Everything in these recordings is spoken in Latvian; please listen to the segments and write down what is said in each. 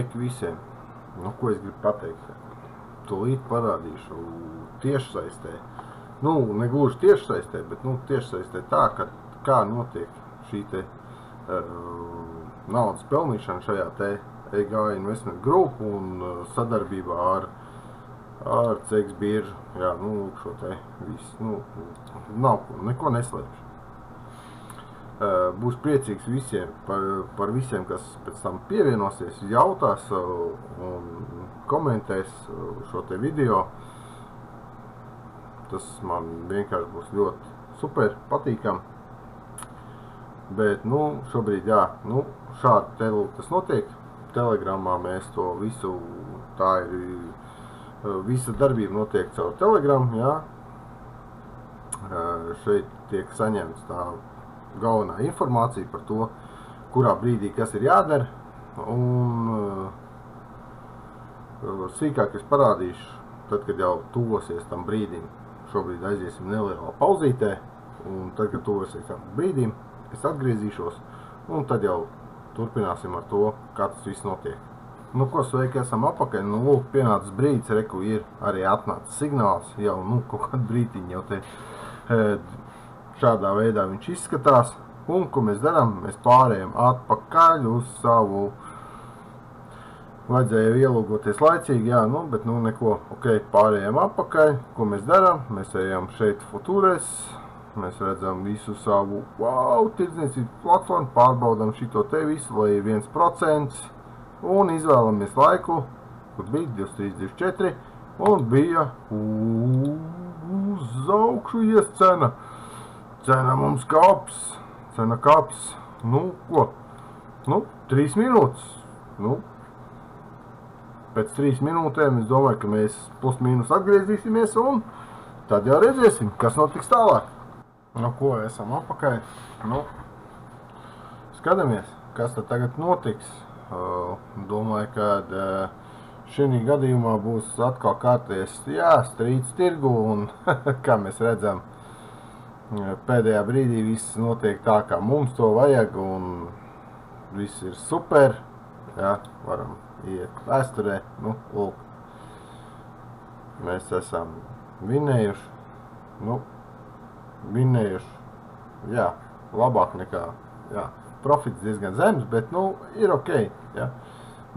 sveiki visiem. Nu, ko es gribu pateikt? Tūlīt parādīšu tiešsaistē. Nu, negluži tiešsaistē, bet tiešsaistē tā, ka kā notiek šī te naudas pelnīšana šajā te EG Investment Group un sadarbībā ar CX biržu. Jā, nu, šo te visu, nav neko neslēpšu. Būs priecīgs visiem par visiem, kas pēc tam pievienosies, jautās un komentēs šo te video. Tas man vienkārši būs ļoti super patīkam. Bet, šobrīd, jā, šādi tas notiek. Telegramā mēs to visu, tā ir visa darbība notiek caur Telegram, jā. Šeit tiek saņemts tā galvenā informācija par to, kurā brīdī kas ir jādara, un sīkāk es parādīšu, tad, kad jau tuvosies tam brīdim. Šobrīd aiziesim nelielā pauzītē, un tad, kad tuvosies tam brīdim, es atgriezīšos, un tad jau turpināsim ar to, kā tas viss notiek. Nu, ko sveiki, esam apakaļ, lūk, pienācis brīdis, reku ir arī atnācis signāls, jau, kaut kādu brītiņu jau te šādā veidā viņš izskatās, un, ko mēs darām, mēs pārējām atpakaļ uz savu, vajadzēja ielūgoties laicīgi, jā, bet, neko, ok, pārējām atpakaļ, ko mēs darām, mēs ejam šeit futūrēs, mēs redzam visu savu, tirdzniecības platformu, pārbaudam šito te visu, lai ir 1%, un izvēlamies laiku, kur bija 23, 24, un bija uz augšu ies cena. Cena mums kaps, cena kaps, ko? 3 minūtes, pēc 3 minūtēm es domāju, ka mēs plus mīnus atgriezīsimies, un tad jau redzēsim, kas notiks tālāk. Ko, esam apakaļ, skatāmies, kas tad tagad notiks. Domāju, ka šī gadījumā būs atkal kārties, strīds tirgu, un kā mēs redzam, pēdējā brīdī viss notiek tā, kā mums to vajag, un viss ir super, varam iet vēsturē, lūk, mēs esam vinējuši, labāk nekā, profits diezgan zems, bet, ir ok,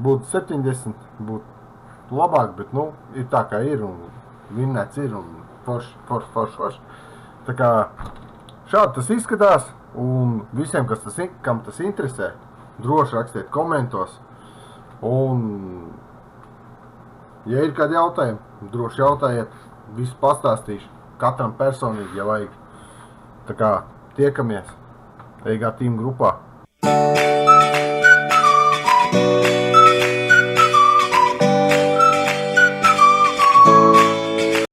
būtu 70, būtu labāk, bet, ir tā kā ir, un vinnēts ir, un forši. Tā kā šādi tas izskatās, un visiem, kam tas interesē, droši rakstiet komentos, un, ja ir kādi jautājumi, droši jautājiet, visu pastāstīšu, katram personīgi, ja vajag. Tā kā tiekamies EG Team grupā.